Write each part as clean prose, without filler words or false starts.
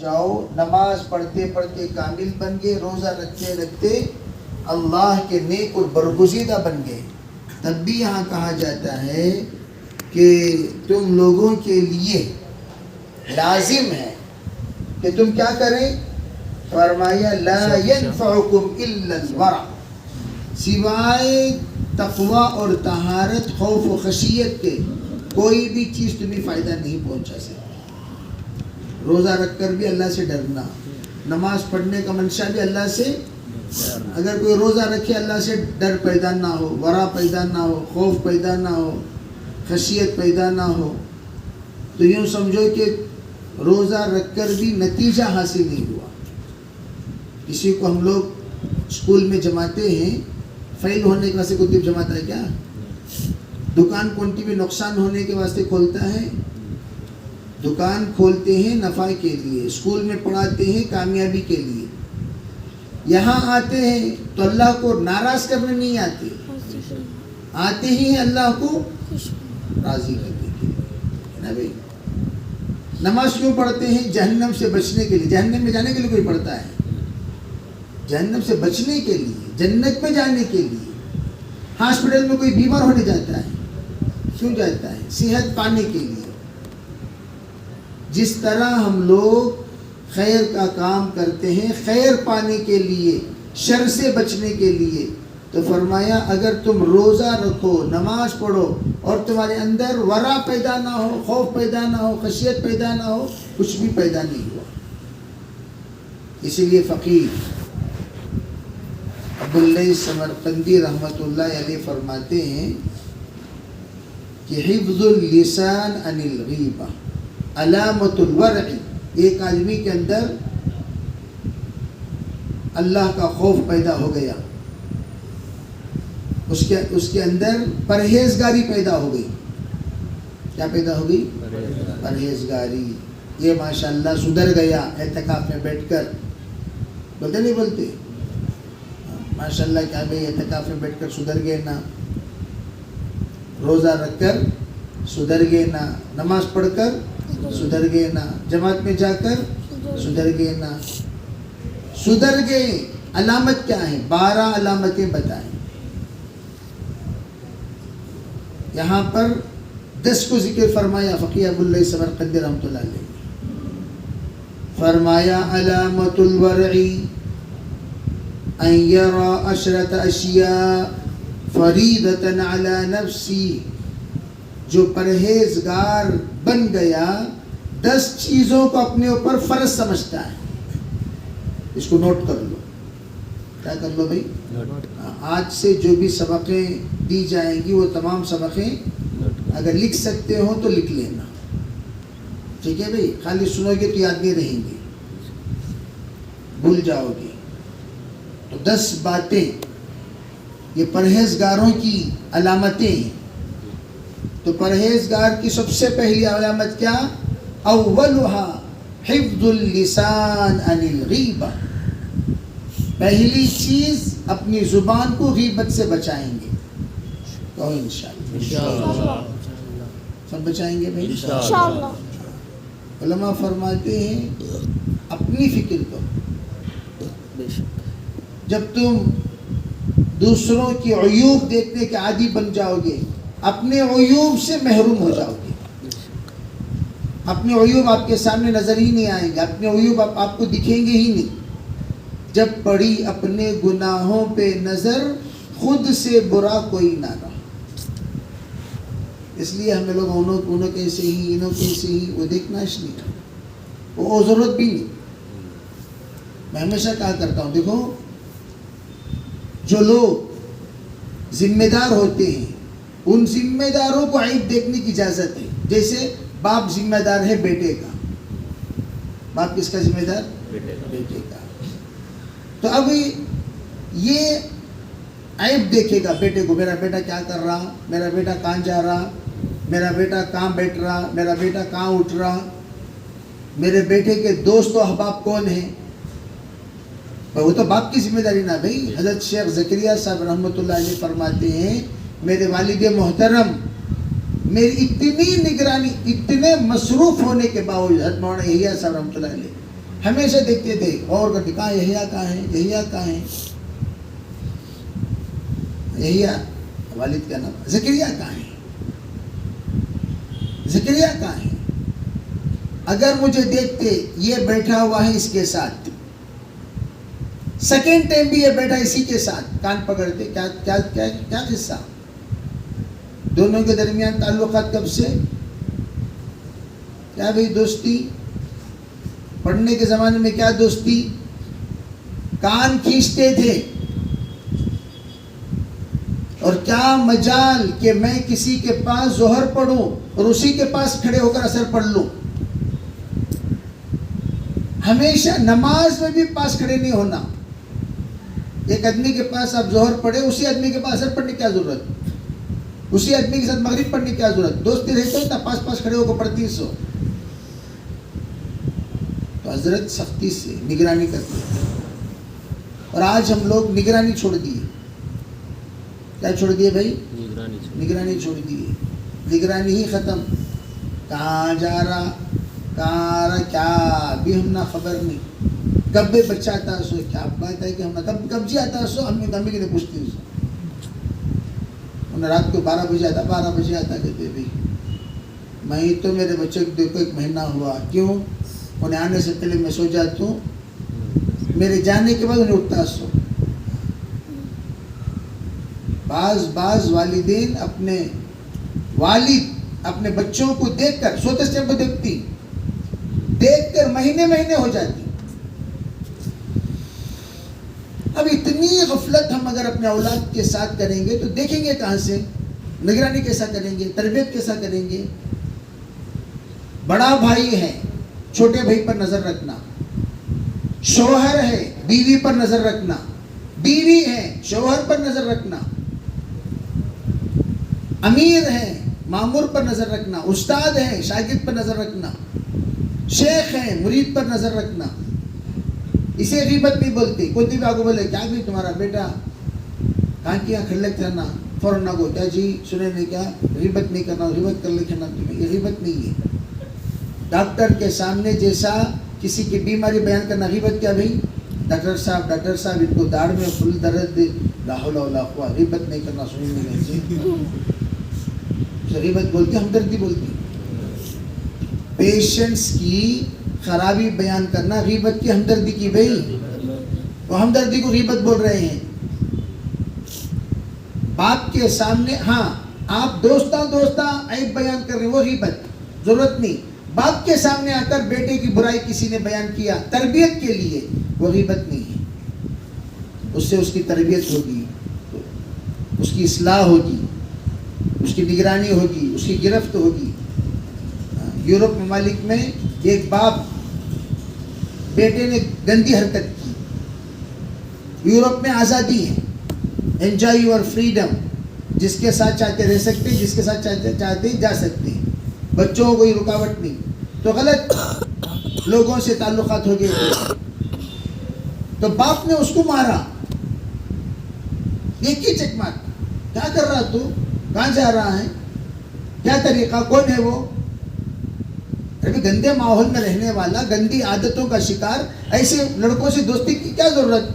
جاؤ، نماز پڑھتے پڑھتے کامل بن گئے، روزہ رکھتے رکھتے اللہ کے نیک اور برگزیدہ بن گئے، تب بھی یہاں کہا جاتا ہے کہ تم لوگوں کے لیے لازم ہے کہ تم کیا کریں؟ فرمایا لا ينفعکم الا الورع، سوائے تقوی اور طہارت، خوف و خشیت کے کوئی بھی چیز تمہیں فائدہ نہیں پہنچا سکتی۔ روزہ رکھ کر بھی اللہ سے ڈرنا، نماز پڑھنے کا منشا بھی اللہ سے، اگر کوئی روزہ رکھے اللہ سے ڈر پیدا نہ ہو، ورع پیدا نہ ہو، خوف پیدا نہ ہو، خشیت پیدا نہ ہو، تو یوں سمجھو کہ روزہ رکھ کر بھی نتیجہ حاصل نہیں ہوا۔ کسی کو ہم لوگ اسکول میں جماتے ہیں، فیل ہونے کے واسطے کتب جماتا ہے کیا؟ دکان کونٹی بھی نقصان ہونے کے واسطے کھولتا ہے؟ دکان کھولتے ہیں نفع کے لیے، اسکول میں پڑھاتے ہیں کامیابی کے لیے، یہاں آتے ہیں تو اللہ کو ناراض کرنے نہیں آتے، آتے ہی اللہ کو راضی کرنے کے لیے نا بھائی۔ نماز کیوں پڑھتے ہیں؟ جہنم سے بچنے کے لیے۔ جہنم میں جانے کے لیے کوئی پڑھتا ہے؟ جہنم سے بچنے کے لیے، جنت میں جانے کے لیے۔ ہاسپٹل میں کوئی بیمار ہونے جاتا ہے، کیوں جاتا ہے؟ صحت پانے کے لیے۔ جس طرح ہم لوگ خیر کا کام کرتے ہیں خیر پانے کے لیے، شر سے بچنے کے لیے، تو فرمایا اگر تم روزہ رکھو، نماز پڑھو اور تمہارے اندر ورع پیدا نہ ہو، خوف پیدا نہ ہو، خشیت پیدا نہ ہو، کچھ بھی پیدا نہیں ہوا۔ اسی لیے فقیر ابواللیث سمرقندی رحمۃ اللہ علیہ فرماتے ہیں کہ حفظ اللسان عن الغیبہ علامت الورع، ایک آدمی کے اندر اللہ کا خوف پیدا ہو گیا، اس کے اندر پرہیزگاری پیدا ہو گئی۔ کیا پیدا ہو گئی؟ پرہیزگاری۔ یہ ماشاءاللہ سدھر گیا اعتکاف میں بیٹھ کر، بولتے نہیں بولتے؟ ماشاءاللہ کیا بھائی اعتکاف میں بیٹھ کر سدھر گئے نا، روزہ رکھ کر سدھر گئے نا، نماز پڑھ کر سدھر گئے نا، جماعت میں جا کر سدھر گئے نا۔ سدھر گئے، علامت کیا ہے؟ 12 علامتیں بتائیں۔ یہاں پر 10 کو ذکر فرمایا فقیہ ابواللیث سمرقندی رحمۃ اللہ علیہ۔ فرمایا علامت الورع ان یرا 10 اشیاء فریضۃ علی نفسی، جو پرہیزگار بن گیا 10 چیزوں کو اپنے اوپر فرض سمجھتا ہے۔ اس کو نوٹ کر لو۔ کیا کر لو بھائی؟ آج سے جو بھی سبقیں دی جائیں گی وہ تمام سبقیں اگر لکھ سکتے ہو تو لکھ لینا، ٹھیک ہے بھائی؟ خالی سنو گے تو یاد نہیں رہیں گے، بھول جاؤ گے۔ تو 10 باتیں یہ پرہیزگاروں کی علامتیں ہیں۔ تو پرہیزگار کی سب سے پہلی علامت کیا؟ اولھا حفظ اللسان عن الغیبہ، پہلی چیز اپنی زبان کو غیبت سے بچائیں گے۔ کہو انشاءاللہ، سب بچائیں گے بھائی انشاءاللہ۔ علماء فرماتے ہیں اپنی فکر کرو، جب تم دوسروں کی عیوب دیکھنے کے عادی بن جاؤ گے، اپنے عیوب سے محروم ہو جاؤ گے۔ اپنے عیوب آپ کے سامنے نظر ہی نہیں آئیں گے، اپنے عیوب آپ کو دکھیں گے ہی نہیں۔ جب پڑی اپنے گناہوں پہ نظر، خود سے برا کوئی نہ رہا۔ اس لیے ہمیں لوگ انہوں کیسے ہی، انہوں کیسے ہی، وہ دیکھنا اس لیے وہ ضرورت بھی نہیں۔ میں ہمیشہ کہا کرتا ہوں، دیکھو جو لوگ ذمہ دار ہوتے ہیں ان ذمہ داروں کو عیب دیکھنے کی اجازت ہے۔ جیسے باپ ذمہ دار ہے بیٹے کا، باپ کس کا ذمہ دار؟ بیٹے کا۔ تو اب یہ عیب دیکھے گا بیٹے کو، میرا بیٹا کیا کر رہا، میرا بیٹا کہاں جا رہا، میرا بیٹا کہاں بیٹھ رہا، میرا بیٹا کہاں اٹھ رہا، میرے بیٹے کے دوست و احباب کون ہیں۔ وہ تو باپ کی ذمہ داری نہ بھائی۔ حضرت شیخ زکریا صاحب رحمۃ اللہ علیہ فرماتے ہیں میرے والد محترم میری اتنی نگرانی، اتنے مصروف ہونے کے باوجود، حضرت مولانا یحییٰ صاحب رحمۃ اللہ علیہ ہمیشہ دیکھتے تھے غور کرتے کہاں یحییٰ کہاں ہے، یحییٰ کہاں ہے، یحییٰ والد کا نام، زکریا کہاں ہے، زکریا کہاں ہے. اگر مجھے دیکھتے یہ بیٹھا ہوا ہے اس کے ساتھ، سیکنڈ ٹائم بھی یہ بیٹھا اسی کے ساتھ، کان پکڑتے کیا کیا کیا کیا قصہ. دونوں کے درمیان تعلقات کب سے؟ کیا بھئی دوستی، پڑھنے کے زمانے میں کیا دوستی، کان کھینچتے تھے. اور کیا مجال کہ میں کسی کے پاس ظہر پڑھوں اور اسی کے پاس کھڑے ہو کر عصر پڑھ لوں. ہمیشہ نماز میں بھی پاس کھڑے نہیں ہونا. ایک آدمی کے پاس آپ ظہر پڑھے، اسی آدمی کے پاس عصر پڑھنے کی کیا ضرورت، اسی آدمی کے ساتھ مغرب پڑھنے کی کیا ضرورت. دوستی رہتے ہو تو پاس پاس کھڑے ہو کر پڑھتی سو. تو حضرت سختی سے نگرانی کرتے ہیں. اور آج ہم لوگ نگرانی چھوڑ دیے. کیا چھوڑ دیے بھائی؟ نگرانی چھوڑ دیے. نگرانی ہی ختم. کہاں جا رہا، کہاں آ رہا، کیا بھی ہم نہ خبر نہیں. کب بھی بچہ آتا سو، کیا بات ہے کہ ہم کب جی آتا سو، ہم نے کے لیے پوچھتے سو. انہیں رات کو 12 بجے آتا، 12 بجے آتا کہتے بھائی میں تو میرے بچے کو دیکھو 1 مہینہ ہوا. کیوں؟ انہیں آنے سے پہلے میں سو جاتا ہوں، میرے جانے کے بعد انہیں اٹھتا سو. بعض والدین اپنے والد اپنے بچوں کو دیکھ کر سوتے ٹائم کو دیکھتی، دیکھ کر مہینے ہو جاتی. اب اتنی غفلت ہم اگر اپنے اولاد کے ساتھ کریں گے تو دیکھیں گے کہاں سے؟ نگرانی کیسا کریں گے، تربیت کیسا کریں گے؟ بڑا بھائی ہے، چھوٹے بھائی پر نظر رکھنا. شوہر ہے، بیوی پر نظر رکھنا. بیوی ہے، شوہر پر نظر رکھنا. امیر ہے، مامور پر نظر رکھنا. استاد ہے، شاگرد پر نظر رکھنا. شیخ ہے، مرید پر نظر رکھنا. اسے غیبت نہیں بولتے. کوئی بھی آگے بولے کیا بھی تمہارا بیٹا کہاں کیا کھڑلک کرنا، فوراً نہ گو کیا جی سنے نہیں، کیا غیبت نہیں کرنا، غیبت کر لکھنا تمہیں. یہ غیبت نہیں ہے. ڈاکٹر کے سامنے جیسا کسی کی بیماری بیان کرنا غیبت کیا بھائی؟ ڈاکٹر صاحب ان کو داڑھ میں فل درد، لا حول ولا قوہ. غیبت نہیں کرنا، سنی نہیں. غیبت بولتی، ہمدردی بولتی. پیشنٹس کی خرابی بیان کرنا غیبت کی ہمدردی کی بھائی. وہ ہمدردی کو غیبت بول رہے ہیں. باپ کے سامنے ہاں آپ دوستاں عیب بیان کر رہے ہیں، وہ غیبت ضرورت نہیں. باپ کے سامنے آ کر بیٹے کی برائی کسی نے بیان کیا تربیت کے لیے، وہ غیبت نہیں ہے. اس سے اس کی تربیت ہوگی، اس کی اصلاح ہوگی، اس کی نگرانی ہوگی، اس کی گرفت ہوگی. یورپ ممالک میں ایک باپ بیٹے نے گندی حرکت کی. یورپ میں آزادی ہے، انجوائے یور فریڈم. جس کے ساتھ چاہتے رہ سکتے، جس کے ساتھ چاہتے جا سکتے ہیں. بچوں کو کوئی رکاوٹ نہیں. تو غلط لوگوں سے تعلقات ہو گئے تو باپ نے اس کو مارا. ایک ہی چک مار. کیا کر رہا تو، کہاں جا رہا ہے، کیا طریقہ، کون ہے وہ؟ ابھی گندے ماحول میں رہنے والا، گندی عادتوں کا شکار، ایسے لڑکوں سے دوستی کی کیا ضرورت؟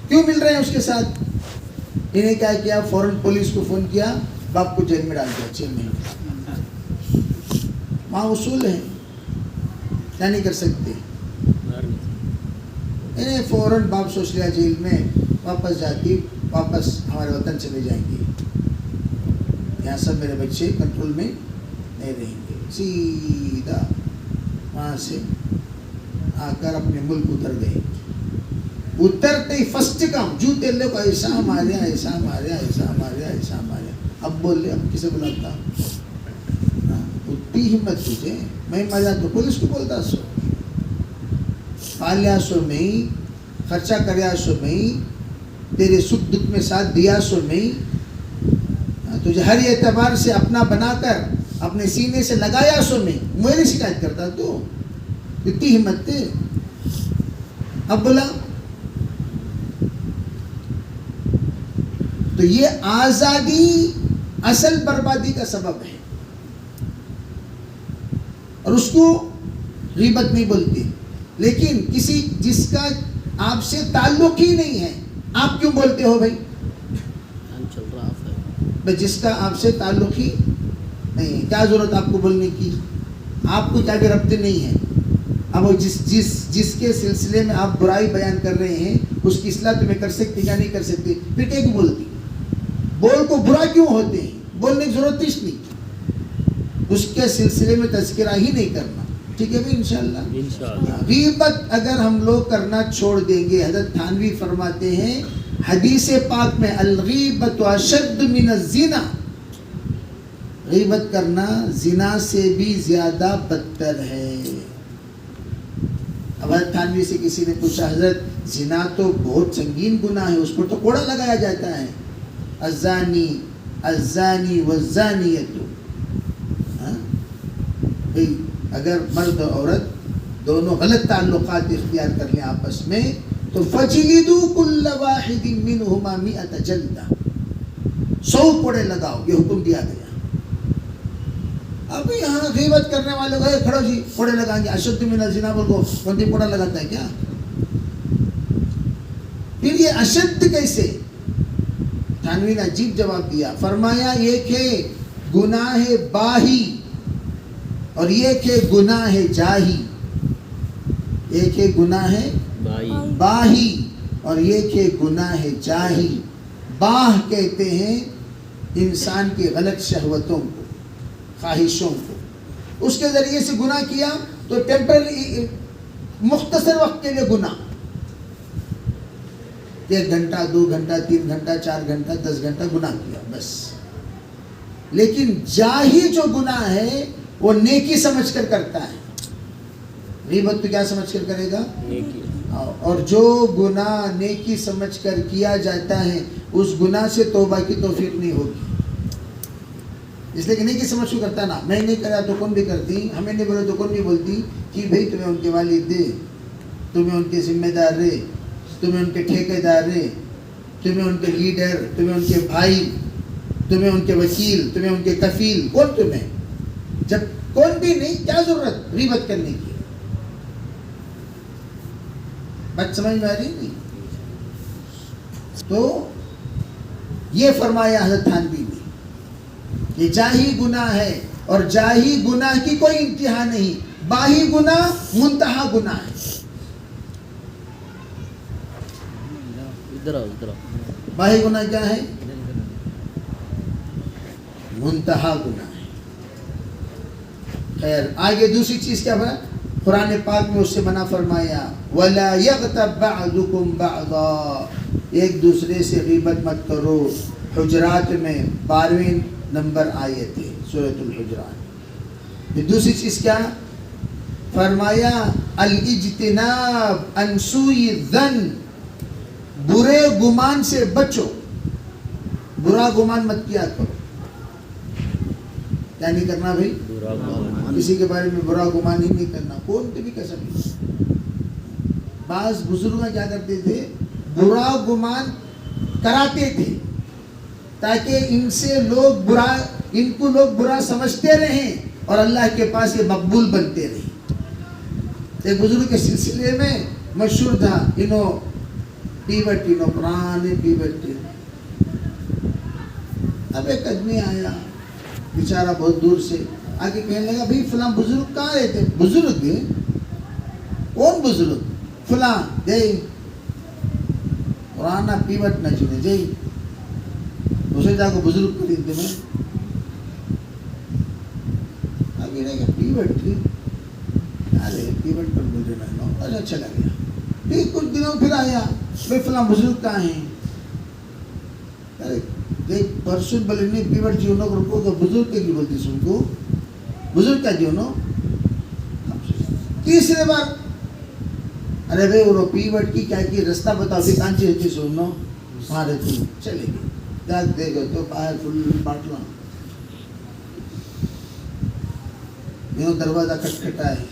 کیوں مل رہے ہیں اس کے ساتھ؟ انہیں کیا کیا؟ فوراً پولیس کو فون کیا، باپ کو جیل میں ڈال دیا 6 مہینے. وہاں اصول ہیں، کیا نہیں کر سکتے. انہیں فوراً باپ سوچ لیا جیل میں واپس جاتی، واپس ہمارے وطن چلے جائیں گے، یہاں سب میرے بچے کنٹرول میں نہیں رہیں گے. سیدھا وہاں سے آ کر اپنے ملک اتر گئے. اترتے ہی فرسٹ کام جوتے لے کو ایسا ہمارے ایسا ہمارے ایسا ہمارے ایسا ہمارے. اب بول لے اب کسے بلاتا؟ اتنی ہمت تجھے، میں مزہ تو پولیس کو بولتا سو. پالیا سو میں، خرچہ کریا سو میں، تیرے سکھ دکھ میں ساتھ دیا سو میں، تجھے ہر اعتبار سے اپنا بنا کر اپنے سینے سے لگایا سو میں، میری شکایت کرتا تو؟ اتنی ہمت تھے. اب بولا تو یہ آزادی اصل بربادی کا سبب ہے، اور اس کو غیبت نہیں بولتے. لیکن کسی جس کا آپ سے تعلق ہی نہیں ہے آپ کیوں بولتے ہو بھائی؟ جس کا آپ سے تعلق ہی نہیں ہے کیا ضرورت آپ کو بولنے کی؟ آپ کو کیا بھی ربط نہیں ہے. اب جس کے سلسلے میں آپ برائی بیان کر رہے ہیں اس کی اصلاح تمہیں کر سکتے یا نہیں کر سکتے؟ پھر کیوں بولتی؟ بول کو برا کیوں ہوتے ہیں؟ بولنے کی ضرورت ہی نہیں. اس کے سلسلے میں تذکرہ ہی نہیں کرنا. ٹھیک ہے بھائی انشاءاللہ. غیبت اگر ہم لوگ کرنا چھوڑ دیں گے، حضرت تھانوی فرماتے ہیں حدیث پاک میں الغیبت اشد من الزنا، غیبت کرنا زنا سے بھی زیادہ بدتر ہے. اب حضرت تھانوی سے کسی نے پوچھا حضرت زنا تو بہت سنگین گناہ ہے، اس پر تو کوڑا لگایا جاتا ہے. الزانی الزانی والزانیۃ، بھئی اگر مرد و عورت دونوں غلط تعلقات اختیار کر لیں آپس میں تو فجلدوا کل واحد منہما 100 جلدہ، 100 کوڑے لگاؤ، یہ حکم دیا گیا. اب یہاں غیبت کرنے والے گئے کھڑو جی کوڑے لگائیں گے، اشد من الزنا بول کو بندی کوڑا لگاتا ہے کیا؟ پھر یہ اشد کیسے؟ تھانوی نے عجیب جواب دیا، فرمایا ایک ہے گناہ باہی اور ایک ہے گناہ جاہی. ایک ہے گناہ باہی اور ایک ہے گناہ جاہی. باہ کہتے ہیں انسان کی غلط شہوتوں کو، خواہشوں کو، اس کے ذریعے سے گناہ کیا تو ٹیمپرری مختصر وقت کے لیے گناہ، 1 گھنٹہ 2 گھنٹہ 3 گھنٹہ 4 گھنٹہ 10 گھنٹہ گناہ کیا بس. لیکن جاہی جو گناہ ہے وہ نیکی سمجھ کر کرتا ہے. غیبت تو کیا سمجھ کر کرے گا؟ نیکی. اور جو گناہ نیکی سمجھ کر کیا جاتا ہے اس گناہ سے توبہ کی توفیق نہیں ہوگی. اس لیے کہ نیکی سمجھ کو کرتا نا، میں نہیں کرا تو کون بھی کرتی، ہمیں نہیں بولے تو کون بھی بولتی کہ بھئی تمہیں ان کے والد دے، تمہیں ان کے ذمہ دار رہے، تمہیں ان کے ٹھیکے دار رہے، تمہیں ان کے لیڈر، تمہیں ان کے بھائی، تمہیں ان کے وکیل، تمہیں ان کے کفیل، کون تمہیں؟ جب کون بھی نہیں، کیا ضرورت غیبت کرنے کی؟ بات سمجھ میں آ رہی نہیں؟ تو یہ فرمایا حضرت تھانوی نے کہ جاہی گناہ ہے اور جاہی گناہ کی کوئی انتہا نہیں، باہی گناہ منتہا گناہ ہے. باہی گناہ کیا ہے؟ منتہا گناہ ہے. خیر آگے دوسری چیز کیا ہے؟ قرآن پاک میں اس سے منع فرمایا وَلَا يَغْتَبْ بَعْضُكُمْ بَعْضًا، ایک دوسرے سے غیبت مت کرو. حجرات میں 12ویں نمبر آیت ہے سورۃ الحجرات. دوسری چیز کیا فرمایا؟ الاجتناب عن سوء الظن، برے گمان سے بچو، برا گمان مت کیا کرو. کیا نہیں کرنا بھائی؟ کسی کے بارے میں برا گمان ہی نہیں کرنا، کون بھی قسم نہیں. بعض بزرگ کیا کرتے تھے؟ برا گمان کراتے تھے تاکہ ان سے لوگ برا، ان کو لوگ برا سمجھتے رہیں اور اللہ کے پاس یہ مقبول بنتے رہیں. ایک بزرگ کے سلسلے میں مشہور تھا پیوٹ پرانے پیوٹ. اب ایک آدمی آیا بیچارہ بہت دور سے آگے کہنے لگا بھائی فلاں بزرگ کہاں رہتے؟ بزرگ ہے؟ کون بزرگ؟ فلاں جائی پرانا پیوٹ نہ چنے جائی اسے جا کو بزرگ کو دیتے میں آگے رہے گا پیوٹ تھی ارے پیوٹ پر بول رہے ہیں اچھا چلا گیا. پھر کچھ دنوں پھر آیا بھائی فلاں بزرگ کہاں ہیں؟ ارے دیکھ پرسوں بولے نہیں پیوٹ جی انہوں کو رکھو تو بزرگ کے کی بولتی سن کو بزرگ کا جی انہوں. تیسرے بار ارے بھائی وہ پیوٹ کی کیا کی رستہ بتاؤ بھی کانچی رہتی سنو وہاں رہتی چلے گی جاگ دے گا تو باہر فل بانٹنا. یوں دروازہ کھٹکھٹا ہے،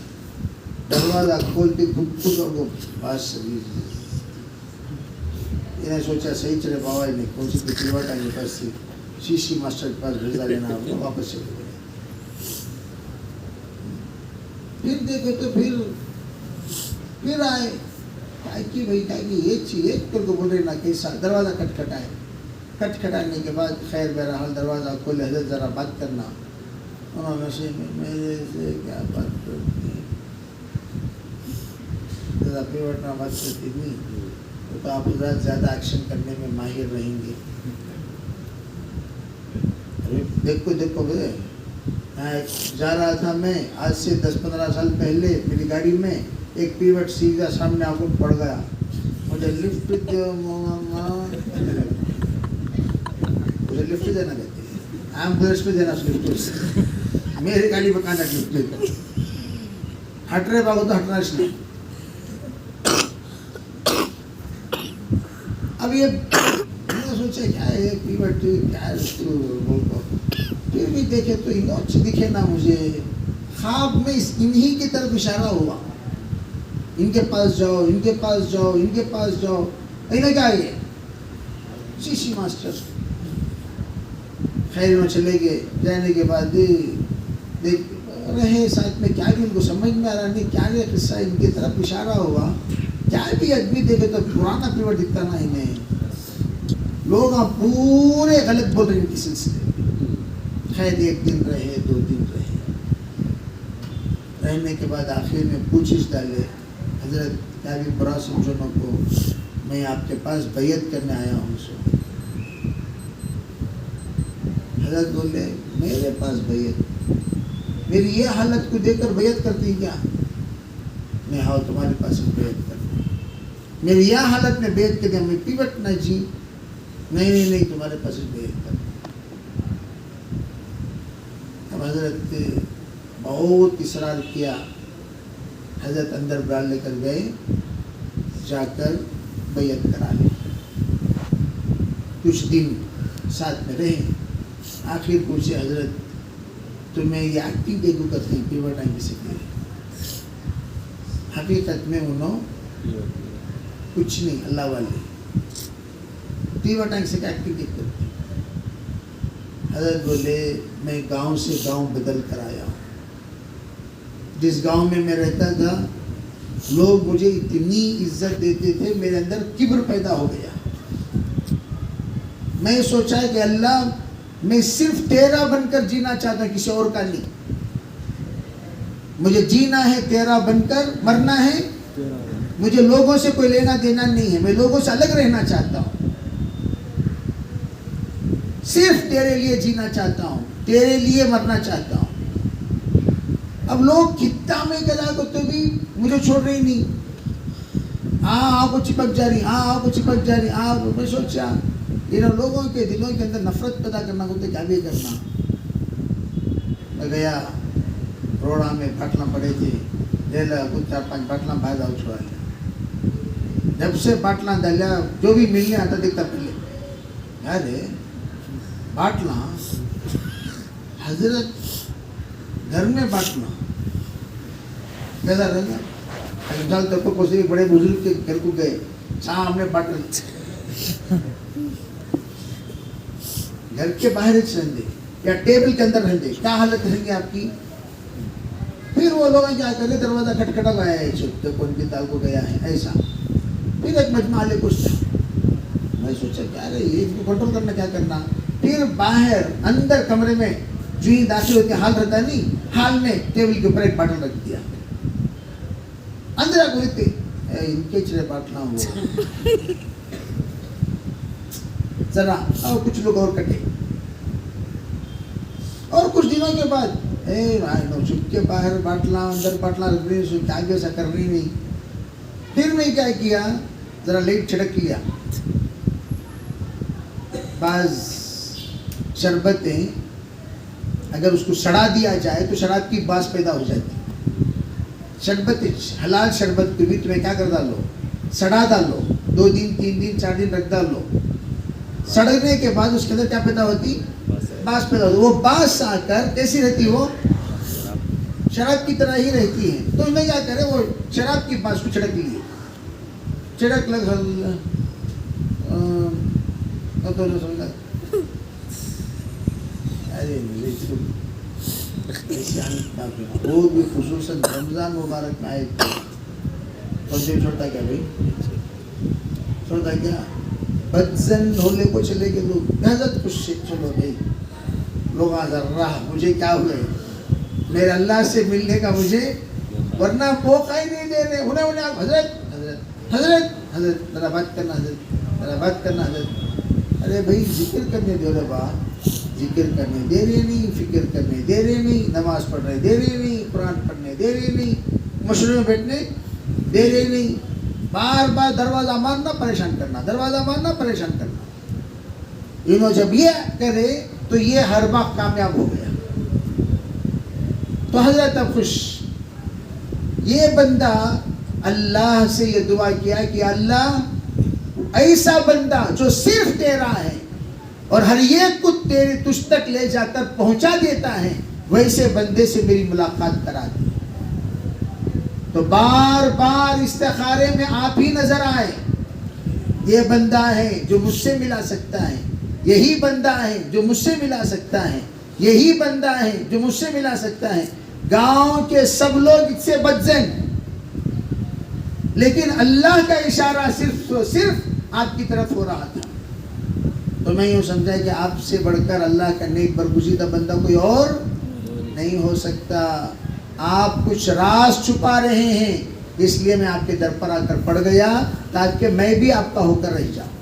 دروازہ کھولتے گھپ کو بس انہیں سوچا صحیح چلے بابا نے کون سی پیوٹ آئیں گے پاس سے شیشی ماسٹر کے پاس بھیجا لینا واپس چلے گئے. پھر دیکھے تو پھر پھر آئے کہ بھائی ایک چیز ایک کو بول رہے نا کیسا دروازہ کھٹکھٹائے. کھٹکھٹانے کے بعد خیر بہرحال دروازہ کھولے. حضرت ذرا بات کرنا. انہوں نے میرے سے کیا بات کرتی ذرا پیوٹنا بات کرتی نہیں تو آپ حضرات زیادہ ایکشن کرنے میں ماہر رہیں گے. دیکھو جا رہا تھا میں آج سے 10-15 سال پہلے میری گاڑی میں ایک پیوٹ سیدھا سامنے آ کر پڑ گیا. مجھے لفٹ دو مجھے لفٹ دینا کہتے ہیں. ایمبولینس پہ دینا لفٹ. میری گاڑی میں کہاں لفٹ دے. ہٹ رہے باغو تو ہٹنا اس نے. اب یہ سوچے کیا ہے پیوٹ کیا ہے پھر بھی دیکھے تو اچھی دکھے نا مجھے. خواب میں انہی کی طرف اشارہ ہوا. ان کے پاس جاؤ ان کے پاس جاؤ ان کے پاس جاؤ. انہیں کیا ہے سی سی ماسٹر. خیر میں چلے گئے. جانے کے بعد دیکھ رہے ساتھ میں کیا بھی ان کو سمجھ میں آ رہا نہیں کیا یہ قصہ. ان کی طرف اشارہ ہوا. کیا بھی آدمی دیکھے تو پرانا پیوٹ دکھتا نا انہیں. لوگ پورے غلط بول رہے ہیں ان کی سلسلے. خیر 1 دن رہے 2 دن رہے. رہنے کے بعد آخر میں پوچھش ڈالے حضرت کیا بھی برا سمجھو نہ کو میں آپ کے پاس بیعت کرنے آیا ہوں. سو حضرت بولے میرے پاس بیعت میری یہ حالت کو دیکھ کر بیعت کرتی کیا. میں ہاں تمہارے پاس بیعت کرنا. میری یہ حالت میں بیعت کے دیا میں پیوٹ نہ جی. نہیں تمہارے پاس بیعت کرنا. اب حضرت بہت اصرار کیا. حضرت اندر بال لے کر گئے. جا کر بیعت کرا لی. کچھ دن ساتھ میں رہے. آخر پوچھے حضرت تمہیں یہ ایکٹنگ دیکھو کرتے ہیں پیوٹ آئیں کسی کے. حقیقت میں انہوں کچھ نہیں اللہ والے پیوٹ آئیں سے ایکٹنگ دیکھ کرتے. حضرت بولے میں گاؤں سے گاؤں بدل کر آیا ہوں. جس گاؤں میں میں رہتا تھا لوگ مجھے اتنی عزت دیتے تھے میرے اندر کبر پیدا ہو گیا. میں سوچا کہ اللہ میں صرف تیرا بن کر جینا چاہتا ہوں کسی اور کا نہیں. مجھے جینا ہے تیرا بن کر مرنا ہے. مجھے لوگوں سے کوئی لینا دینا نہیں ہے. میں لوگوں سے الگ رہنا چاہتا ہوں. صرف تیرے لیے جینا چاہتا ہوں تیرے لیے مرنا چاہتا ہوں. اب لوگ کتا میں گلا کو تو بھی مجھے چھوڑ رہی نہیں. کو چپک جا رہی. میں سوچا ان لوگوں کے دلوں کے اندر نفرت پیدا کرنا ہوتے کیا بھی کرنا. میں گیا روڑا میں باٹلا پڑے تھے. لے لا کچھ 4-5 باٹلا باہر آؤ چھوڑا لیا. جب سے باٹلا ڈالیا جو بھی ملنے آتا دیکھتا پہلے یار ہے باٹلا. حضرت گھر میں باٹلا کیسا رہے گا. مثال تک کو کسی بڑے بزرگ کے گھر کو گئے سامنے باٹل گھر کے باہر رہیں گے یا ٹیبل کے اندر رہیں گے کیا حالت رہیں گے آپ کی. پھر وہ لوگ کیا کرے دروازہ کھٹکھٹا گیا ہے چھپ تو کون کی تال کو گیا ہے ایسا. پھر ایک مجمع لے کچھ میں سوچا کیا رہے یہ اس کو کنٹرول کرنا کیا کرنا. پھر باہر اندر کمرے میں جو ہی داخل ہوتے حال رہتا ہے نہیں حال میں ٹیبل کے اوپر ایک باٹل رکھ دیا. اندر آ کو ان کے چرے باٹلا ہوا ذرا اور کچھ لوگ اور کٹے. اور کچھ دنوں کے بعد چپ کے باہر باٹلا اندر باٹلا رکھ رہی آگے ایسا کر رہی نہیں. پھر میں کیا کیا ذرا لیٹ چھڑک لیا. بعض شربتیں اگر اس کو سڑا دیا جائے تو شراب کی باس پیدا ہو جاتی. شربت حلال شربت کو بھی تمہیں کیا کر ڈالو سڑا ڈالو. 2 دن 3 دن 4 دن رکھ ڈالو. سڑنے کے بعد اس کے اندر کیا پیدا ہوتی باس پیدا ہوتی. وہ باس آ کر کیسی رہتی وہ شراب کی طرح ہی رہتی ہے. تو میں کیا کرے وہ شراب کی باس کو چھڑک لیے. چھڑک لگ ارے ایسی حالت وہ بھی خصوصاً رمضان مبارک میں آئے تھے. چھوڑتا کیا بھائی؟ چھوڑتا کیا؟ بدزن ڈھولے کو چلے گئے لوگ، حضرت خوش سے چلو بھائی لوگ راہ مجھے کیا ہوئے، میرے اللہ سے ملنے کا مجھے ورنہ موقع ہی نہیں دے رہے انہیں آپ حضرت حضرت حضرت حضرت ذرا بات کرنا، حضرت ذرا بات کرنا، حضرت ارے بھائی ذکر کرنے دے رہے بات، ذکر کرنے دے رہے نہیں، فکر کرنے دے رہے نہیں، نماز پڑھنے دے رہے نہیں، قرآن پڑھنے دے رہے نہیں، مشورے میں بیٹھنے دے رہے نہیں، بار بار دروازہ مارنا پریشان کرنا، دروازہ مارنا پریشان کرنا، انہوں جب یہ کرے تو یہ ہر وقت کامیاب ہو گیا۔ تو حضرت اب خوش، یہ بندہ اللہ سے یہ دعا کیا کہ اللہ ایسا بندہ جو صرف تیرا ہے اور ہر ایک کو تیرے تجھ تک لے جا کر پہنچا دیتا ہے، ویسے بندے سے میری ملاقات کرا دی۔ تو بار بار استخارے میں آپ ہی نظر آئے، یہ بندہ ہے جو مجھ سے ملا سکتا ہے، یہی بندہ ہے جو مجھ سے ملا سکتا ہے، یہی بندہ ہے جو مجھ سے ملا سکتا ہے۔ گاؤں کے سب لوگ اس سے بدزن، لیکن اللہ کا اشارہ صرف آپ کی طرف ہو رہا تھا۔ تو میں یوں سمجھا کہ آپ سے بڑھ کر اللہ کا نیک برگزیدہ بندہ کوئی اور نہیں ہو سکتا۔ آپ کچھ راز چھپا رہے ہیں، اس لیے میں آپ کے در پر آ کر پڑ گیا تاکہ میں بھی آپ کا ہو کر رہ جاؤں۔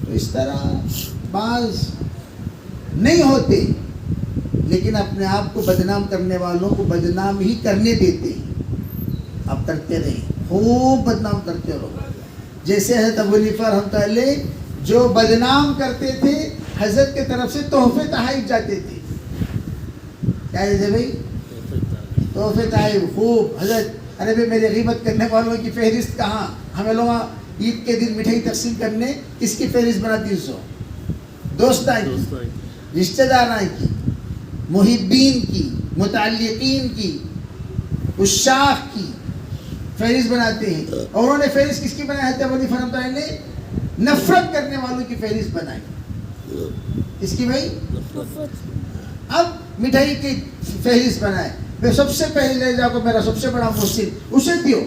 تو اس طرح بعض نہیں ہوتے، لیکن اپنے آپ کو بدنام کرنے والوں کو بدنام ہی کرنے دیتے ہیں۔ آپ کرتے رہیں، خوب بدنام کرتے رہو۔ جیسے حضرت ابو حنیفہ رحمۃ اللہ علیہ جو بدنام کرتے تھے، حضرت کی طرف سے تحفے تحائف جاتے تھے۔ کیا دیتے بھائی؟ تحفے تحائف خوب۔ حضرت ارے بھائی میرے غیبت کرنے والوں کی فہرست کہاں؟ ہمیں لوگ عید کے دن مٹھائی تقسیم کرنے کس کی فہرست بنا 300؟ دوستان کی، رشتہ داران کی، محبین کی، متعلقین کی، عشاق کی فہرست بناتے ہیں۔ اور انہوں نے فہرست کس کی بنائی ہے؟ ابو حنیفہ رحمۃ اللہ نے نفرت کرنے والوں کی فہرست بنائی۔ کس کی بھائی؟ اب مٹھائی کی فہرست بنائے، میں سب سے پہلے لے جا کو میرا سب سے بڑا محسن اسے دیو۔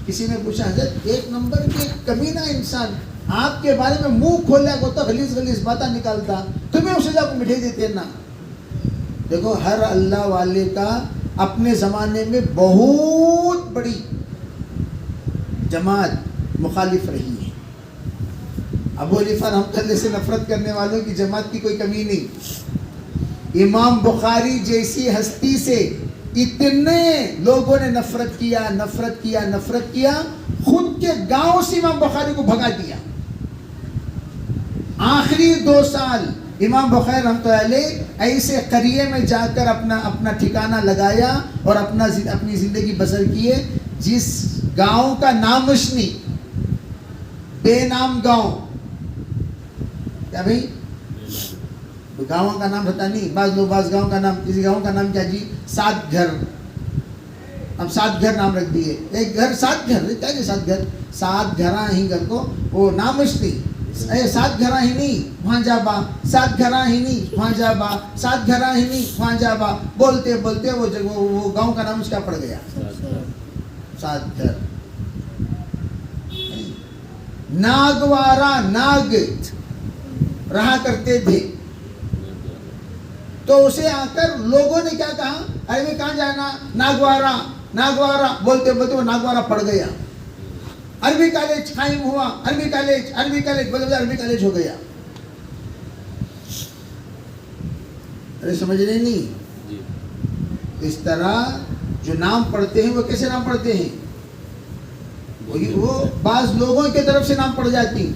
کسی نے پوچھا حضرت ایک نمبر کے کمینہ انسان آپ کے بارے میں منہ کھولا کو تو غلیظ باتیں نکالتا، تمہیں اسے جا کو مٹھائی دیتے نا۔ دیکھو ہر اللہ والے کا اپنے زمانے میں بہت بڑی جماعت مخالف رہی ہے۔ ابو حنیفہ رحمۃ اللہ سے نفرت کرنے والوں کی جماعت کی کوئی کمی نہیں۔ امام بخاری جیسی ہستی سے اتنے لوگوں نے نفرت کیا، خود کے گاؤں سے امام بخاری کو بھگا دیا۔ آخری 2 سال امام بخاری رحمۃ اللہ علیہ ایسے قریے میں جا کر اپنا ٹھکانہ لگایا اور اپنی زندگی بسر کیے جس گاؤں کا نامشنی، بے نام گاؤں۔ کیا بھائی؟ گاؤں کا نام پتہ نہیں، بعض گاؤں کا نام، کسی گاؤں کا نام کیا جی؟ 7 گھر۔ اب 7 گھر نام رکھ دیے، ایک گھر 7 گھر، کیا جی 7 گھر؟ 7 گھراں ہی گھر کو وہ نامشنی، 7 گھراں ہی نہیں وہاں جا با، 7 گھراں ہی نہیں وہاں جا با، 7 گھراں ہی نہیں وہاں جا با، بولتے بولتے وہ گاؤں کا نام اس کا پڑ گیا 7 گھر۔ ناگوارا ناگ رہا کرتے تھے، تو اسے آ کر لوگوں نے کیا کہا؟ ارے میں کہاں جانا؟ ناگوارا بولتے بولتے وہ ناگوارا پڑ گیا۔ عربی کالج قائم ہوا، عربی کالج بولتے عربی کالج ہو گیا۔ ارے سمجھ رہے نہیں؟ اس طرح جو نام پڑھتے ہیں وہ کیسے نام پڑھتے ہیں؟ وہ بعض لوگوں کی طرف سے نام پڑ جاتی۔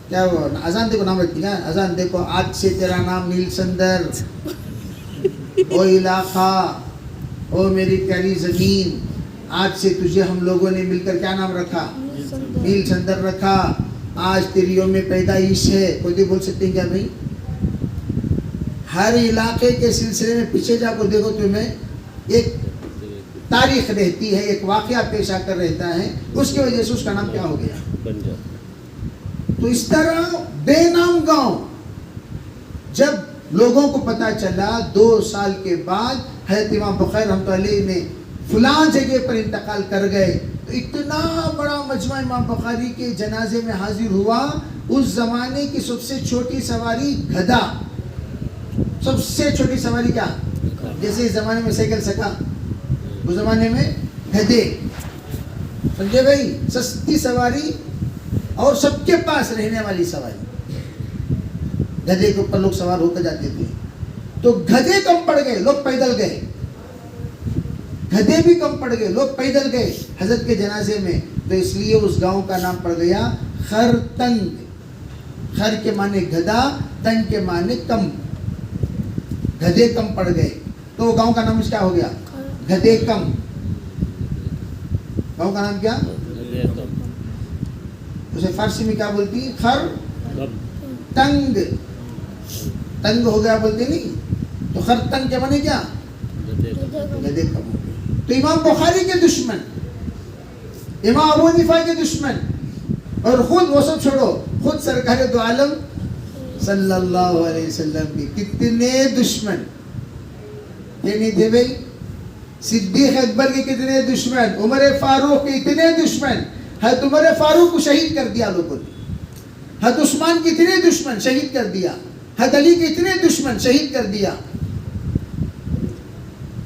کیا وہ اذان دیکھو نام رکھتی ہے، اذان دیکھو آج سے تیرا نام نیل سندر، او علاقہ، او میری پیاری زمین، آج سے تجھے ہم لوگوں نے مل کر کیا نام رکھا؟ نیل سندر رکھا۔ آج تیری یوم پیدائش ہے، کوئی بول سکتے ہیں کیا بھائی؟ ہر علاقے کے سلسلے میں پیچھے جا کو دیکھو تمہیں ایک تاریخ رہتی ہے، ایک واقعہ پیش آ کر رہتا ہے، اس کی وجہ سے اس کا نام کیا ہو گیا؟ تو اس طرح بے نام گاؤں جب لوگوں کو پتا چلا 2 سال کے بعد حضرت امام بخاری رحمۃ اللہ علیہ نے فلاں جگہ پر انتقال کر گئے، تو اتنا بڑا مجمع امام بخاری کے جنازے میں حاضر ہوا. اس زمانے کی سب سے چھوٹی سواری گدھا. سب سے چھوٹی سواری کیا؟ جیسے اس زمانے میں سائیکل سکا، اس زمانے میں گدھے. سمجھے بھائی؟ سستی سواری اور سب کے پاس رہنے والی سواری. گدھے کے اوپر لوگ سوار ہو کر جاتے تھے. تو گدھے کم پڑ گئے، لوگ پیدل گئے. گدھے بھی کم پڑ گئے، لوگ پیدل گئے حضرت کے جنازے میں. تو اس لیے اس گاؤں کا نام پڑ گیا خرتنگ. خر کے معنی گدھا، تنگ کے معنی کم. گدھے کم پڑ گئے تو گاؤں کا نام کیا ہو گیا؟ گدھے کم. گاؤں کا نام کیا؟ اسے فارسی میں کیا بولتی ہے؟ خر تنگ. تنگ ہو گیا بولتے نہیں. تو خر تنگ کے معنی کیا؟ گدھے کم ہو گئے. تو امام بخاری کے دشمن، امام ابو حنیفہ کے دشمن، اور خود وہ سب چھوڑو، خود سرکار دو عالم صلی اللہ علیہ وسلم کے کتنے دشمن یہ نہیں تھے بھائی؟ صدیق اکبر کے کتنے دشمن، عمر فاروق کے اتنے دشمن. حضرت عمر فاروق کو شہید کر دیا لوگوں نے. حضرت عثمان کے اتنے دشمن شہید کر دیا. حضرت علی کے اتنے دشمن شہید کر دیا.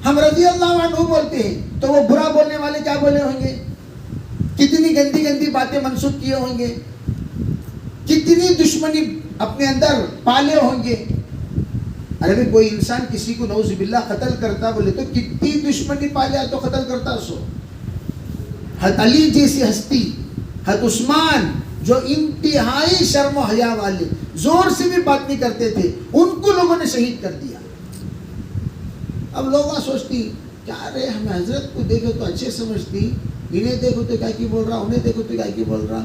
ہم رضی اللہ عنہ بولتے ہیں تو وہ برا بولنے والے کیا بولے ہوں گے؟ کتنی گندی گندی باتیں منسوخ کیے ہوں گے، کتنی دشمنی اپنے اندر پالے ہوں گے. ارے بھی کوئی انسان کسی کو نعوذ باللہ قتل کرتا بولے تو کتنی دشمنی پالے تو قتل کرتا. سو حضرت علی جیسی ہستی، حضرت عثمان جو انتہائی شرم و حیا والے، زور سے بھی بات نہیں کرتے تھے، ان کو لوگوں نے شہید کر دیا. اب لوگ سوچتی کیا رے ہمیں حضرت کو دیکھو تو اچھے سمجھتی، انہیں دیکھو تو کیا کی بول رہا، انہیں دیکھو تو کیا کی بول رہا.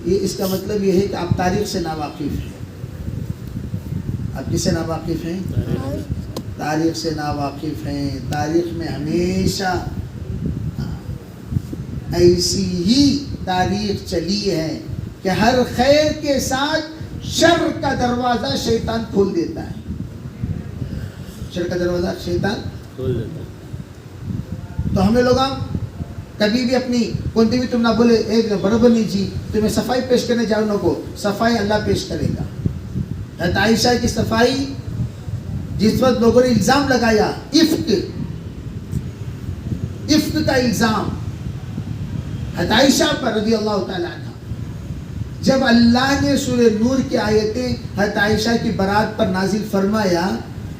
یہ اس کا مطلب یہ ہے کہ آپ تاریخ سے ناواقف ہیں. آپ کس سے ناواقف ہیں؟ تاریخ سے ناواقف ہیں. تاریخ میں ہمیشہ ایسی ہی تاریخ چلی ہے کہ ہر خیر کے ساتھ شر کا دروازہ شیطان کھول دیتا ہے. شر کا دروازہ شیطان کھول دیتا ہے. تو ہمیں لوگ کبھی بھی اپنی کونتی بھی تم نہ بولے ایک برابر نہیں جی، تمہیں صفائی پیش کرنے جاؤ نہ کو، صفائی اللہ پیش کرے گا. حضرت عائشہ کی صفائی جس وقت لوگوں نے الزام لگایا افک کا الزام حضرت عائشہ پر رضی اللہ تعالیٰ عنہ، جب اللہ نے سورہ نور کی آیتیں حضرت عائشہ کی برات پر نازل فرمایا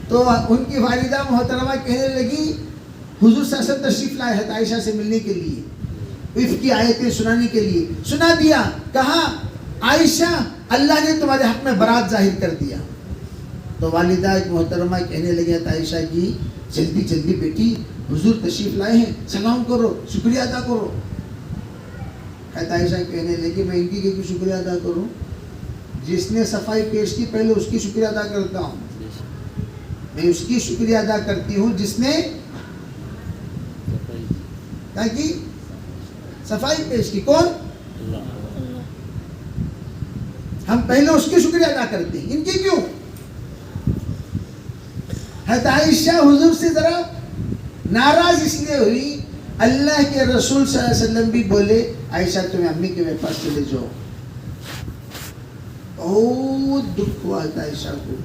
تو ان کی والدہ محترمہ کہنے لگی حضور صلی اللہ علیہ وسلم تشریف لائے حضرت عائشہ سے ملنے کے لیے، عفق کی آیتیں سنانے کے لیے. سنا دیا، کہا عائشہ اللہ نے تمہارے حق میں برات ظاہر کر دیا. تو والدہ محترمہ کہنے لگی حضرت عائشہ کی جلدی جلدی بیٹی حضور تشریف لائے ہیں، سلام کرو، شکریہ ادا کرو. حضرت عائشہ کہنے لگی میں ان کی کیوں شکریہ ادا کروں؟ جس نے صفائی پیش کی پہلے اس کی شکریہ ادا کرتا ہوں. میں اس کی شکریہ ادا کرتی ہوں جس نے کیا کی؟ صفائی پیش کی. کون؟ ہم پہلے اس کی شکریہ ادا کرتے ہیں، ان کی کیوں؟ حضرت عائشہ حضور سے ذرا ناراض اس لیے ہوئی، اللہ کے رسول صلی اللہ علیہ وسلم بھی بولے عائشہ تمہیں امی کے میرے پاس چلے جاؤ. بہت دکھ ہوا حضرت عائشہ کو،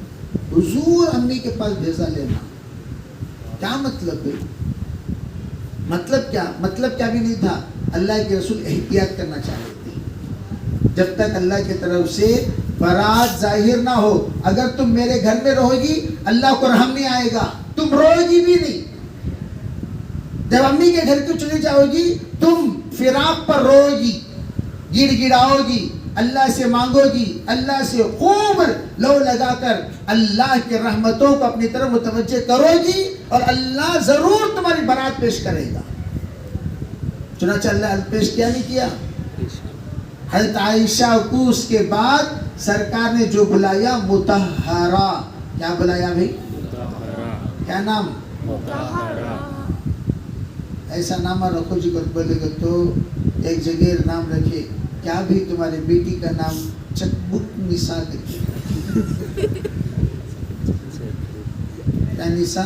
حضور امی کے پاس بھیجا لینا. کیا مطلب ہے؟ مطلب کیا بھی نہیں تھا. اللہ کے رسول احتیاط کرنا چاہتے تھے جب تک اللہ کی طرف سے برات ظاہر نہ ہو. اگر تم میرے گھر میں رہو گی اللہ کو رحم نہیں آئے گا، تم روئے گی بھی نہیں. جب امی کے گھر کو چلی جاؤ گی تم فراق پر روئے گی، گڑ گڑاؤ گی، اللہ سے مانگو گی، اللہ سے خوب لو لگا کر اللہ کے رحمتوں کو اپنی طرف متوجہ کرو گی اور اللہ ضرور تمہاری برات پیش کرے گا. چنانچہ اللہ پیش کیا نہیں کیا. حضرت عائشہ کو اس کے بعد سرکار نے جو بلایا مطہرہ. کیا بلایا بھائی؟ کیا نام؟ ایسا نامہ رکھو جی کر بولے گا تو ایک جگہ نام رکھے کیا بھی تمہارے بیٹی کا نام چک بک نساء انیسا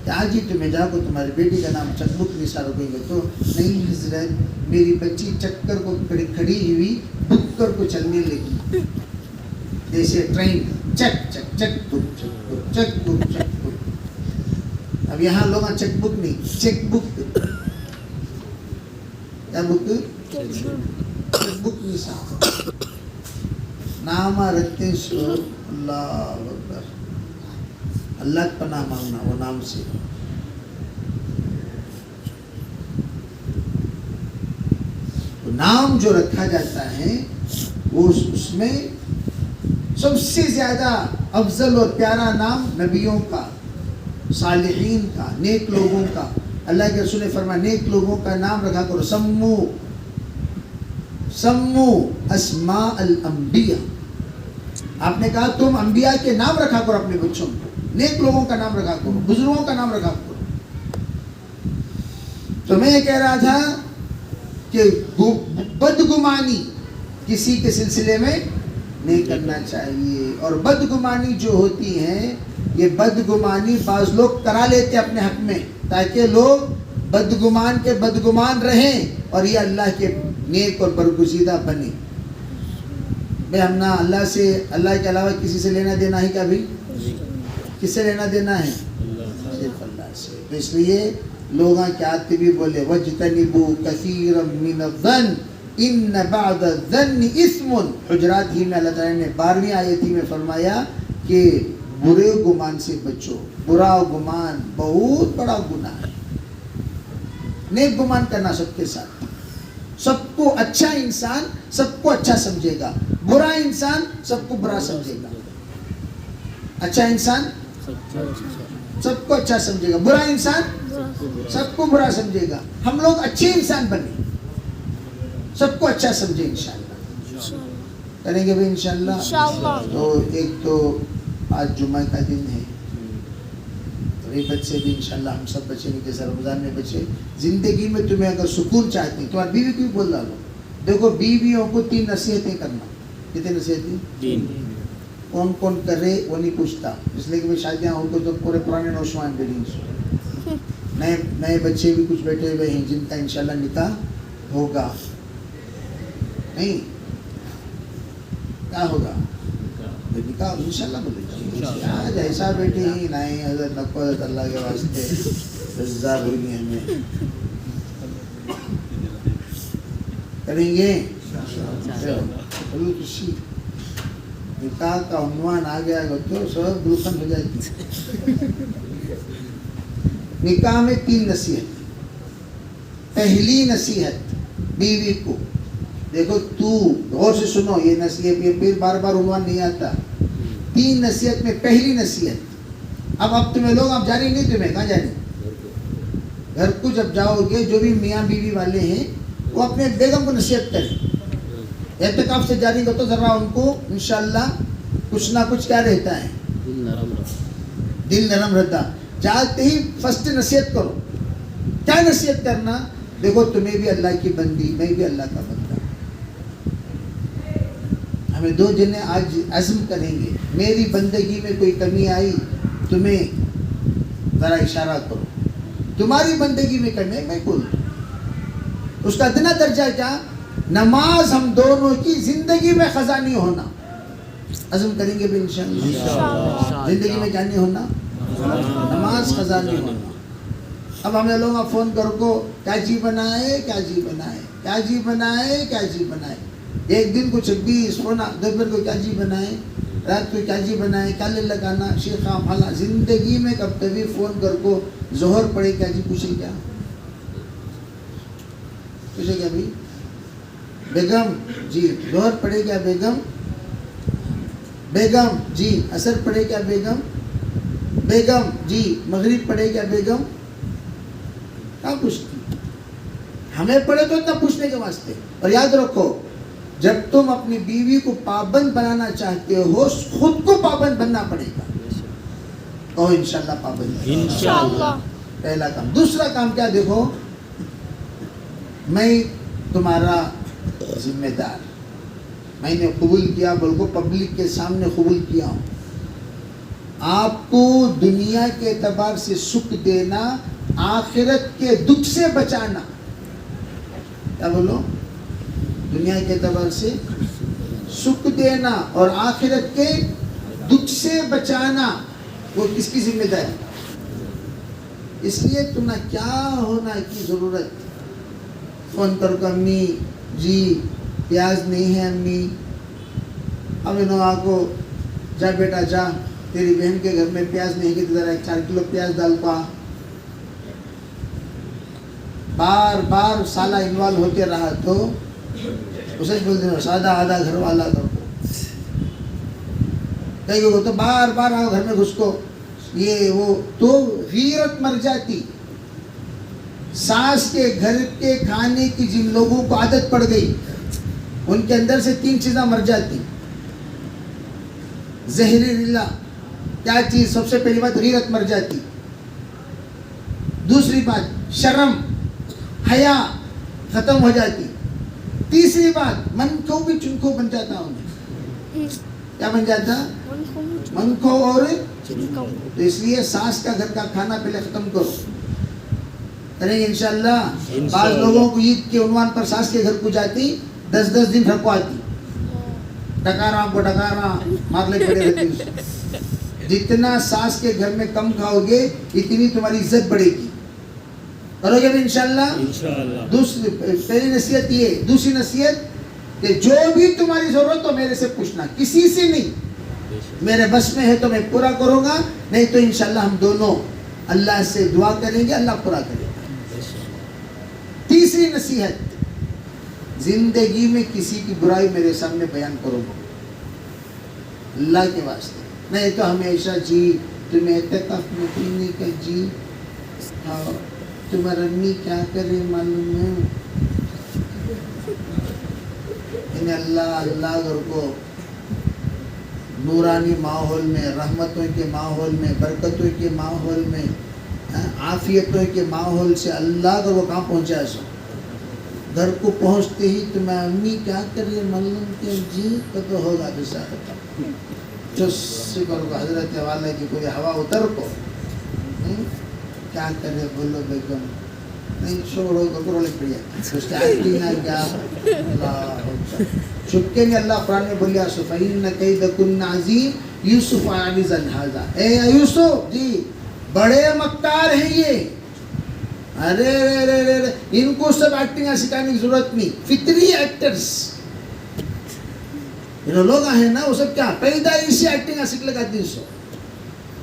آج ہی تمہیں جا کو تمہاری بیٹی کا نام چکبک نسا رکھیں گے تو نہیں حضرت میری بچی چکر کو کھڑی ہوئی بک کر کو چلنے لگی جیسے ٹرین چک چک چک بک چک بک چک بک چک بک. اب یہاں لوگ چیک بک نہیں چیک بک کیا بک چیک بک نسا نام رکھتے سو اللہ اکبر اللہ کا پناہ مانگنا وہ نام سے. نام جو رکھا جاتا ہے وہ اس میں سب سے زیادہ افضل اور پیارا نام نبیوں کا صالحین کا نیک لوگوں کا. اللہ کے رسول نے فرمایا نیک لوگوں کا نام رکھا کرو سمو اسماء الانبیاء. آپ نے کہا تم انبیاء کے نام رکھا کرو اپنے بچوں کو نیک لوگوں کا نام رکھا کرو بزرگوں کا نام رکھا کرو. تو میں یہ کہہ رہا تھا کہ بدگمانی کسی کے سلسلے میں نہیں کرنا چاہیے. اور بدگمانی جو ہوتی ہے یہ بدگمانی بعض لوگ کرا لیتے اپنے حق میں تاکہ لوگ بدگمان کے بدگمان رہیں اور یہ اللہ کے نیک اور برگزیدہ بنے. بھائی ہم نہ اللہ کے علاوہ کسی سے لینا دینا ہے کیا بھائی؟ کس سے لینا دینا ہے؟ صرف اللہ سے. تو اس لیے لوگاں کے آتے بھی بولے وَاجْتَنِبُوا كَثِيرًا مِّنَ الظَّنِّ إِنَّ بَعْدَ الظَّنِّ إِثْمٌ. حجرات ہی میں اللہ تعالیٰ نے 12ویں آیت ہی میں فرمایا کہ برے گمان سے بچو. برا گمان بہت بڑا گناہ ہے. نیک گمان کرنا سب کے ساتھ. سب کو اچھا انسان سب کو اچھا سمجھے گا برا انسان سب کو برا سمجھے گا. اچھا انسان سب کو اچھا سمجھے گا برا انسان سب کو برا سمجھے گا. ہم لوگ اچھے انسان بنے سب کو اچھا سمجھے انشاءاللہ. کریں گے بھائی انشاءاللہ. تو ایک تو آج جمعہ کا دن ہے تو یہ بچے بھی انشاءاللہ ہم سب بچیں گے جیسے رمضان میں بچے. زندگی میں تمہیں اگر سکون چاہتی ہیں تمہاری بیوی کیوں بول رہا ہو دیکھو بیویوں کو 3 نصیحتیں کرنا. کتنی نصیحتیں؟ کون کون کرے وہ نہیں پوچھتا. اس لیے کہ میں شادیاں ہوں تو پورے پرانے نوجوان بڑی نئے بچے بھی کچھ بیٹھے ہوئے ہیں جن کا انشاءاللہ نکاح ہوگا. نہیں کیا ہوگا نکاح انشاءاللہ بولے آج ایسا بیٹھے ہی نہیں حضرت نقو حضرت اللہ کے واسطے رضا ہوگی ہمیں کریں گے خوشی. نکاح کا عنوان آ گیا تو سب گلوکن ہو جاتی. نکاح میں 3 نصیحت. پہلی نصیحت بیوی کو دیکھو تو غور سے سنو یہ نصیحت یہ پھر بار بار عنوان نہیں آتا. 3 نصیحت میں پہلی نصیحت اب تمہیں لوگ اب جاری نہیں تمہیں کہاں جانی گھر کو جب جاؤ گے جو بھی میاں بیوی والے ہیں وہ اپنے بیگم کو نصیحت کریں. اعتکاف سے جاری ہو تو ذرا ان کو انشاءاللہ کچھ نہ کچھ کیا رہتا ہے دل نرم رہتا. جاتے ہی فرسٹ نصیحت کرو. کیا نصیحت کرنا؟ دیکھو تمہیں بھی اللہ کی بندی میں بھی اللہ کا بندہ. ہمیں 2 جنے آج عزم کریں گے میری بندگی میں کوئی کمی آئی تمہیں ذرا اشارہ کرو. تمہاری بندگی میں کمی میں بول اس کا اتنا درجہ کیا نماز ہم دونوں کی زندگی میں خزانی ہونا. عزم کریں گے بھی انشاءاللہ زندگی میں کیا نہیں ہونا نماز خزانی ہونا. اب ہمیں لوگ فون کر کو کیا جی بنائے کیا جی بنائے کیا جی بنائے کیا جی بنائے. ایک دن کو 26 فون دوپہر کو کیا جی بنائے رات کو کیا جی بنائے کیا لے لگانا شیخ حالا. زندگی میں کب کبھی فون کر کو ظہر پڑے کیا جی پوچھے کیا بھائی بیگم جی ظہر پڑے کیا بیگم جی عصر پڑے کیا بیگم جی مغرب پڑے کیا بیگم. کیا پوچھتی ہمیں پڑے تو اتنا پوچھنے کے واسطے. اور یاد رکھو جب تم اپنی بیوی کو پابند بنانا چاہتے ہو خود کو پابند بننا پڑے گا. اور انشاءاللہ پابند انشاءاللہ پہلا کام. دوسرا کام کیا دیکھو میں تمہارا ذمہ دار میں نے قبول کیا بول کو پبلک کے سامنے قبول کیا ہوں. آپ کو دنیا کے اعتبار سے سکھ دینا، آخرت کے دکھ سے بچانا. کیا بولو؟ دنیا کے اعتبار سے سکھ دینا اور آخرت کے دکھ سے بچانا، وہ کس کی ذمہ داری؟ اس لیے تمہیں کیا ہونا کی ضرورت؟ فون کر کے امی جی پیاز نہیں ہے امی. اب انہوں کو جا بیٹا جا، تیری بہن کے گھر میں پیاز نہیں ہے، ذرا 4 کلو پیاز ڈال پا. بار بار سالہ انوالو ہوتے رہا تو اسے بول دینا سادہ آدھا گھر والا کر کو. کئی کو تو بار بار آؤ گھر میں گھس کو، یہ وہ تو غیرت مر جاتی. ساس کے گھر کے کھانے کی جن لوگوں کو عادت پڑ گئی، ان کے اندر سے 3 چیزیں مر جاتی. زہریلا کیا چیز؟ سب سے پہلی بات غیرت مر جاتی. دوسری بات شرم حیا ختم ہو جاتی. تیسری بات من کو بھی چنکو بن جاتا ہوں. کیا بن جاتا؟ من کو اور چنکو. تو اس لیے ساس کا گھر کا کھانا پہلے ختم کرو. کریں گے انشاءاللہ. بعض لوگوں کو عید کے عنوان پر ساس کے گھر کو جاتی 10 دن رکھو آتی، ڈکارا کو ڈکارا مار لے پڑے رہتی. جتنا ساس کے گھر میں کم کھاؤ گے اتنی تمہاری عزت بڑھے گی. کرو گے بھی انشاءاللہ. پہلی نصیحت یہ. دوسری نصیحت کہ جو بھی تمہاری ضرورت ہو میرے سے پوچھنا، کسی سے نہیں. میرے بس میں ہے تو میں پورا کروں گا، نہیں تو انشاءاللہ ہم دونوں اللہ سے دعا کریں گے، اللہ پورا کرے گا. تیسری نصیحت، زندگی میں کسی کی برائی میرے سامنے بیان کرو گا اللہ کے واسطے. نہیں تو ہمیشہ جی تمہیں اعتکاف میں پینے کا جی، تمہارا امی کیا کرے معلوم ہے. انہیں اللہ اللہ گھر کو نورانی ماحول میں، رحمتوں کے ماحول میں، برکتوں کے ماحول میں، عافیتوں کے ماحول سے اللہ گھر کو کہاں پہنچا سو. گھر کو پہنچتے ہی تمہیں امی کیا کرے معلوم کہ جی تو ہوگا بسارتا چس کرو گا. حضرت والا کی کوئی ہوا اتر کو کیا کرے بولو بیگم، نہیں چھوڑو گھروں لگ پڑیا اس کے آئی نہ کیا. اللہ چھپکے میں اللہ قرآن میں بولیا فَإِنَّ كَيْدَكُنَّ عَظِيمٌ یوسف عَزِیزًا ھذا. اے یوسف جی بڑے مکار ہیں یہ. ارے ان کو سب ایکٹنگ سکھانے کی ضرورت نہیں. فطری ایکٹرز لوگ ہیں نا، وہ سب کیا پیدائشی سے ایکٹنگ سیکھ لگاتی. سو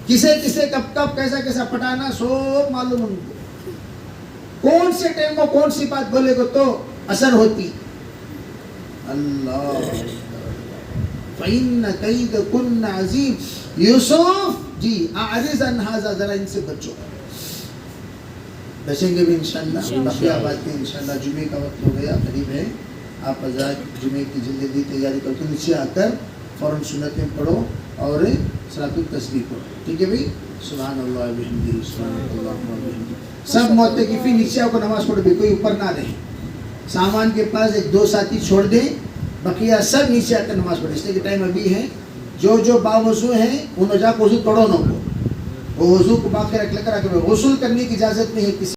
کسے کب کب کیسا کیسا پٹانا سب معلوم ان کو. کون سے ٹائم کو کون سی بات بولے گا تو اثر ہوتی. اللہ فَإِنَّ كَيْدَكُنَّ عَظِيمٌ یوسف جی اعرض عن ھذا، ذرا ان سے بچو. بچیں گے بھی انشاءاللہ. بقیہ باتیں انشاءاللہ. جمعے کا وقت ہو گیا، قریب ہے. آپ حضرات جمعے کی جلدی تیاری کر کے نیچے آ کر فوراً سنتیں پڑھو اور صلاۃ التسبیح پڑھو. ٹھیک ہے بھائی. سبحان اللہ وبحمدہ سبحان اللہ وبحمدہ. سب معتکفین نیچے آ کر نماز پڑھو بھی، کوئی اوپر نہ رہے. سامان کے پاس 1-2 ساتھی چھوڑ دیں، بقیہ سب نیچے آ کر نماز پڑھیں. اس لیے کہ ٹائم ابھی ہے. جو باوضو ہیں انہوں جا کے وضو توڑو نہ کو، وہ وضو کو باقی رکھ لے کر آ کے غسل کرنے کی اجازت نہیں ہے کسی